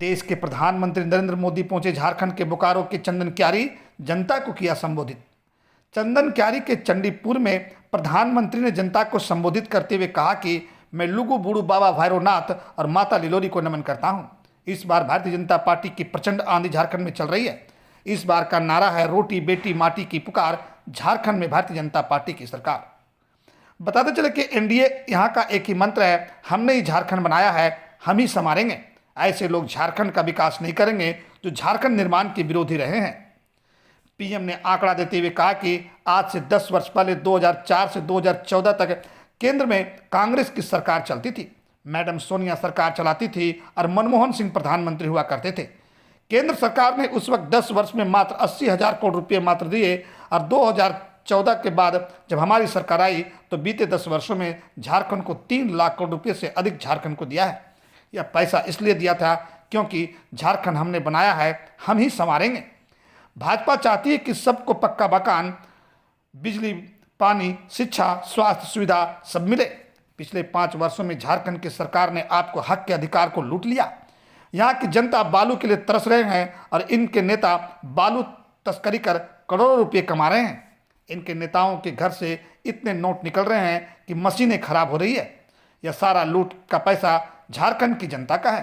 देश के प्रधानमंत्री नरेंद्र मोदी पहुंचे झारखंड के बोकारो के चंदन क्यारी, जनता को किया संबोधित। चंदन क्यारी के चंडीपुर में प्रधानमंत्री ने जनता को संबोधित करते हुए कहा कि मैं लुगु बुड़ू बाबा भैरवनाथ और माता लिलोरी को नमन करता हूं। इस बार भारतीय जनता पार्टी की प्रचंड आंधी झारखंड में चल रही है। इस बार का नारा है रोटी बेटी माटी की पुकार, झारखंड में भारतीय जनता पार्टी की सरकार। बताते चले कि एनडीए यहाँ का एक ही मंत्र है, हमने ही झारखंड बनाया है, हम ही संवारेंगे। ऐसे लोग झारखंड का विकास नहीं करेंगे जो झारखंड निर्माण के विरोधी रहे हैं। पीएम ने आंकड़ा देते हुए कहा कि आज से 10 वर्ष पहले 2004 से 2014 तक केंद्र में कांग्रेस की सरकार चलती थी। मैडम सोनिया सरकार चलाती थी और मनमोहन सिंह प्रधानमंत्री हुआ करते थे। केंद्र सरकार ने उस वक्त 10 वर्ष में मात्र 80,000 करोड़ रुपये मात्र दिए और 2014 के बाद जब हमारी सरकार आई तो बीते 10 वर्षों में झारखंड को 3 लाख करोड़ रुपये से अधिक झारखंड को दिया है। यह पैसा इसलिए दिया था क्योंकि झारखंड हमने बनाया है, हम ही संवारेंगे। भाजपा चाहती है कि सबको पक्का मकान, बिजली, पानी, शिक्षा, स्वास्थ्य सुविधा सब मिले। पिछले 5 वर्षों में झारखंड की सरकार ने आपको हक के अधिकार को लूट लिया। यहाँ की जनता बालू के लिए तरस रहे हैं और इनके नेता बालू तस्करी कर करोड़ों रुपये कमा रहे हैं। इनके नेताओं के घर से इतने नोट निकल रहे हैं कि मशीनें खराब हो रही है। यह सारा लूट का पैसा झारखंड की जनता का है।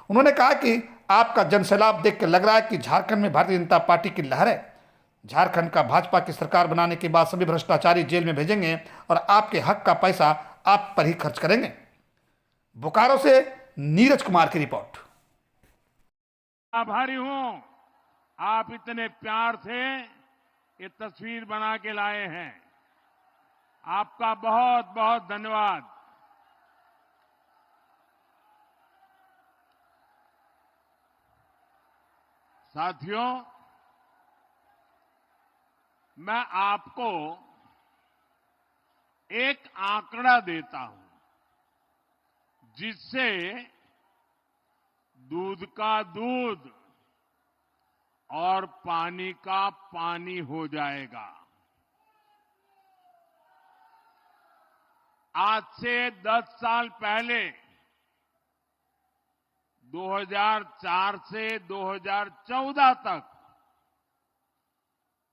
उन्होंने कहा कि आपका जनसैलाब देख के लग रहा है कि झारखंड में भारतीय जनता पार्टी की लहर है। झारखंड का भाजपा की सरकार बनाने के बाद सभी भ्रष्टाचारी जेल में भेजेंगे और आपके हक का पैसा आप पर ही खर्च करेंगे। बोकारो से नीरज कुमार की रिपोर्ट। आभारी हूं, आप इतने प्यार से ये तस्वीर बना के लाए हैं। आपका बहुत बहुत धन्यवाद। साथियों, मैं आपको एक आंकड़ा देता हूं जिससे दूध का दूध और पानी का पानी हो जाएगा। आज से 10 साल पहले 2004 से 2014 तक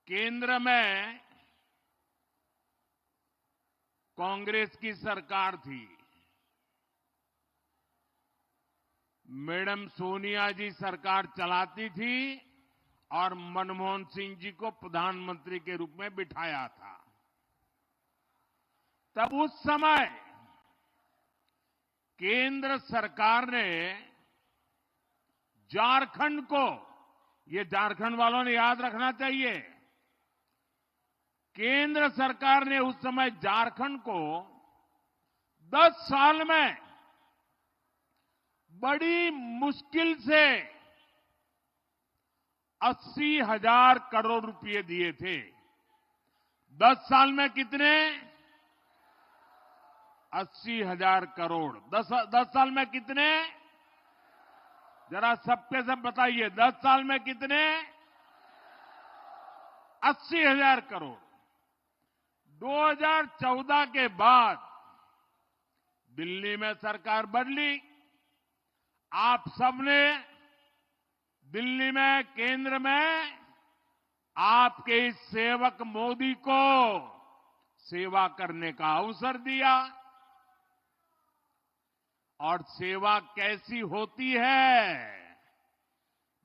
केंद्र में कांग्रेस की सरकार थी। मैडम सोनिया जी सरकार चलाती थी और मनमोहन सिंह जी को प्रधानमंत्री के रूप में बिठाया था। तब उस समय केंद्र सरकार ने झारखंड को, ये झारखंड वालों ने याद रखना चाहिए, केंद्र सरकार ने उस समय झारखंड को 10 साल में बड़ी मुश्किल से 80,000 करोड़ रुपए दिए थे। 10 साल में कितने? 80,000 करोड़। 10 साल में कितने? जरा सबके सब बताइए, 10 साल में कितने? 80,000 करोड़। 2014 के बाद दिल्ली में सरकार बदली। आप सबने दिल्ली में, केंद्र में आपके इस सेवक मोदी को सेवा करने का अवसर दिया। और सेवा कैसी होती है?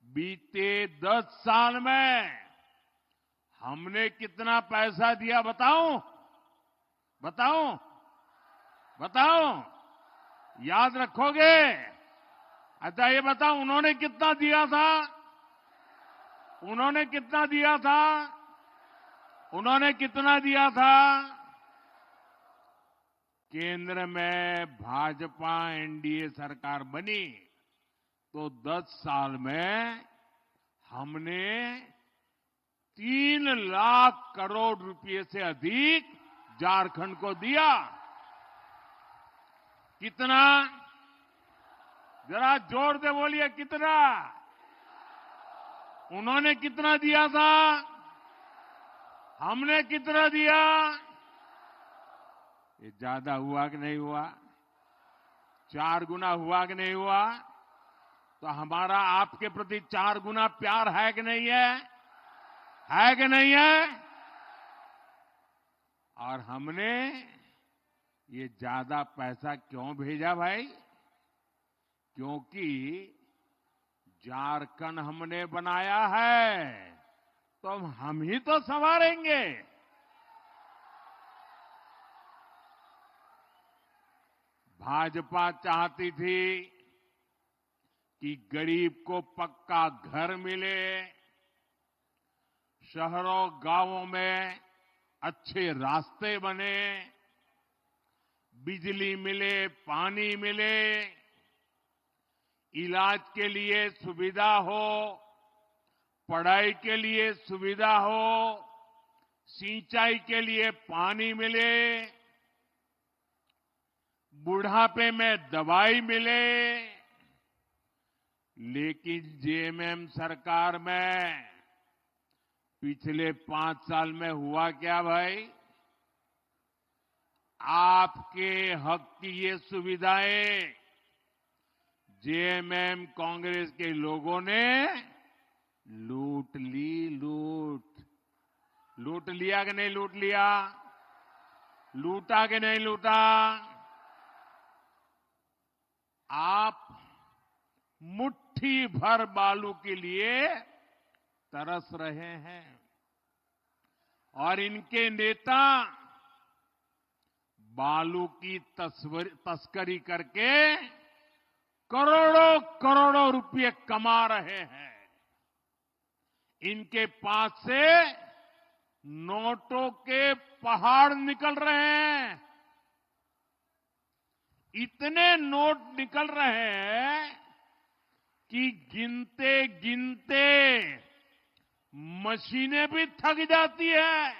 बीते 10 साल में हमने कितना पैसा दिया बताऊं? बताऊं? बताऊं? याद रखोगे? अच्छा ये बताओ, उन्होंने कितना दिया था? उन्होंने कितना दिया था? उन्होंने कितना दिया था? केंद्र में भाजपा एनडीए सरकार बनी तो 10 साल में हमने 3 लाख करोड़ रुपए से अधिक झारखंड को दिया। कितना? जरा जोर से बोलिए, कितना? उन्होंने कितना दिया था? हमने कितना दिया? ये ज्यादा हुआ कि नहीं हुआ? 4 गुना हुआ कि नहीं हुआ? तो हमारा आपके प्रति 4 गुना प्यार है कि नहीं है? है कि नहीं है? और हमने ये ज्यादा पैसा क्यों भेजा भाई? क्योंकि झारखंड हमने बनाया है, तो हम ही तो संवारेंगे। भाजपा चाहती थी कि गरीब को पक्का घर मिले, शहरों गांवों में अच्छे रास्ते बने, बिजली मिले, पानी मिले, इलाज के लिए सुविधा हो, पढ़ाई के लिए सुविधा हो, सिंचाई के लिए पानी मिले, बुढ़ापे में दवाई मिले। लेकिन जेएमएम सरकार में पिछले 5 साल में हुआ क्या भाई? आपके हक की ये सुविधाएं जेएमएम कांग्रेस के लोगों ने लूट ली। लूट लिया कि नहीं लूट लिया? लूटा कि नहीं लूटा? आप मुट्ठी भर बालू के लिए तरस रहे हैं और इनके नेता बालू की तस्करी करके करोड़ों करोड़ों रुपए कमा रहे हैं। इनके पास से नोटों के पहाड़ निकल रहे हैं। इतने नोट निकल रहे हैं कि गिनते गिनते मशीनें भी थक जाती है।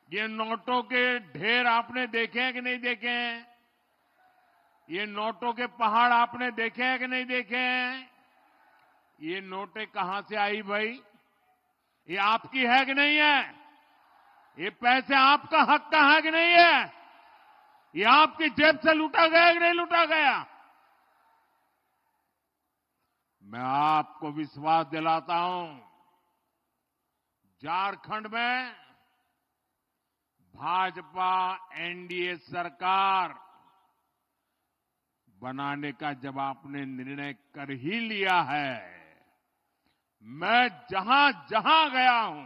ये नोटों के ढेर आपने देखे हैं कि नहीं देखे हैं? ये नोटों के पहाड़ आपने देखे हैं कि नहीं देखे हैं? ये नोटें कहां से आई भाई? ये आपकी है कि नहीं है? ये पैसे आपका हक का है कि नहीं है? ये आपकी जेब से लूटा गया कि नहीं लूटा गया? मैं आपको विश्वास दिलाता हूं, झारखंड में भाजपा एनडीए सरकार बनाने का जब आपने निर्णय कर ही लिया है, मैं जहां जहां गया हूं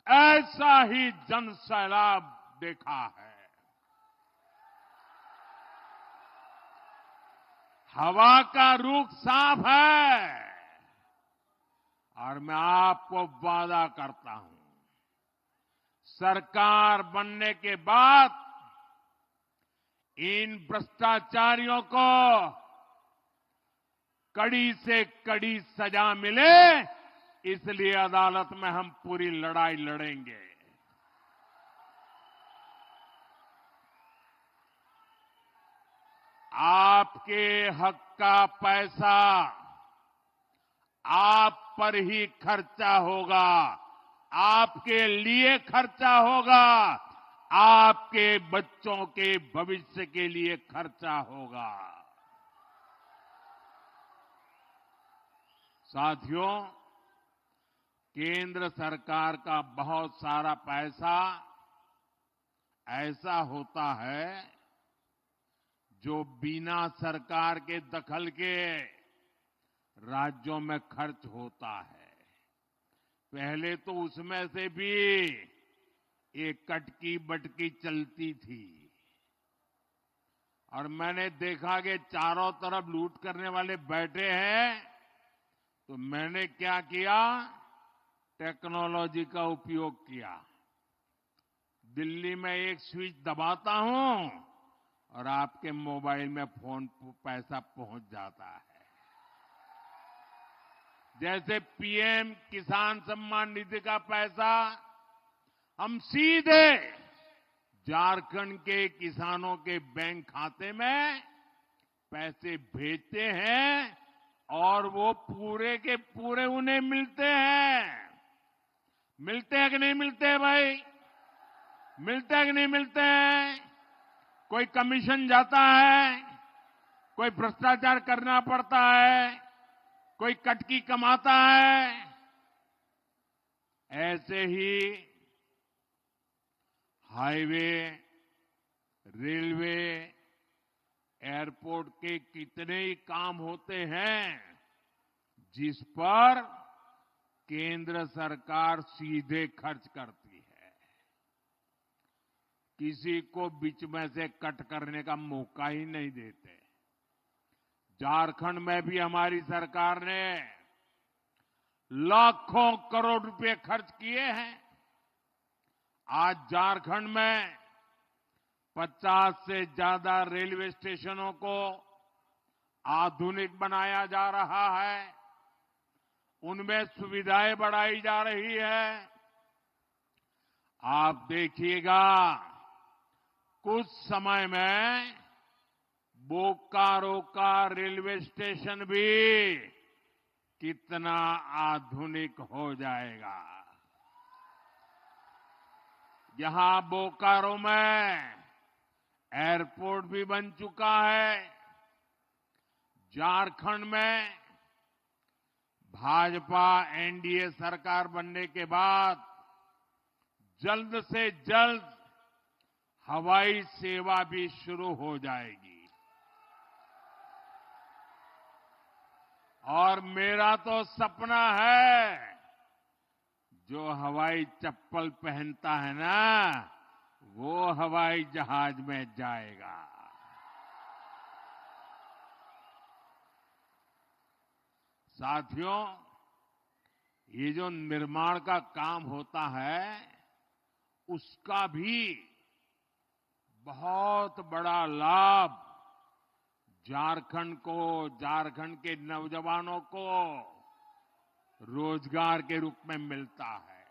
ऐसा ही जन सैलाब देखा है। हवा का रुख साफ है और मैं आपको वादा करता हूं, सरकार बनने के बाद इन भ्रष्टाचारियों को कड़ी से कड़ी सजा मिले, इसलिए अदालत में हम पूरी लड़ाई लड़ेंगे। आपके हक का पैसा आप पर ही खर्चा होगा, आपके लिए खर्चा होगा, आपके बच्चों के भविष्य के लिए खर्चा होगा। साथियों, केंद्र सरकार का बहुत सारा पैसा ऐसा होता है जो बिना सरकार के दखल के राज्यों में खर्च होता है। पहले तो उसमें से भी एक कटकी बटकी चलती थी और मैंने देखा कि चारों तरफ लूट करने वाले बैठे हैं, तो मैंने क्या किया, टेक्नोलॉजी का उपयोग किया। दिल्ली में एक स्विच दबाता हूं और आपके मोबाइल में फोन पैसा पहुंच जाता है। जैसे पीएम किसान सम्मान निधि का पैसा हम सीधे झारखंड के किसानों के बैंक खाते में पैसे भेजते हैं और वो पूरे के पूरे उन्हें मिलते हैं। मिलते हैं कि नहीं मिलते हैं भाई? मिलते हैं कि नहीं मिलते हैं? कोई कमीशन जाता है? कोई भ्रष्टाचार करना पड़ता है, कोई कटकी कमाता है। ऐसे ही हाईवे, रेलवे, एयरपोर्ट के कितने ही काम होते हैं जिस पर केंद्र सरकार सीधे खर्च करती है। किसी को बीच में से कट करने का मौका ही नहीं देते। झारखंड में भी हमारी सरकार ने लाखों करोड़ रुपए खर्च किए हैं। आज झारखंड में 50 से ज्यादा रेलवे स्टेशनों को आधुनिक बनाया जा रहा है, उनमें सुविधाएं बढ़ाई जा रही है। आप देखिएगा कुछ समय में बोकारो का रेलवे स्टेशन भी कितना आधुनिक हो जाएगा। यहां बोकारो में एयरपोर्ट भी बन चुका है। झारखंड में भाजपा एनडीए सरकार बनने के बाद जल्द से जल्द हवाई सेवा भी शुरू हो जाएगी। और मेरा तो सपना है, जो हवाई चप्पल पहनता है ना, वो हवाई जहाज में जाएगा। साथियों, ये जो निर्माण का काम होता है, उसका भी बहुत बड़ा लाभ झारखंड को, झारखंड के नौजवानों को रोजगार के रूप में मिलता है।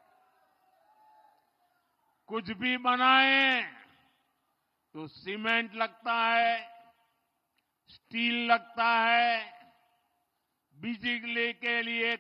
कुछ भी बनाएं तो सीमेंट लगता है, स्टील लगता है, बिजली के लिए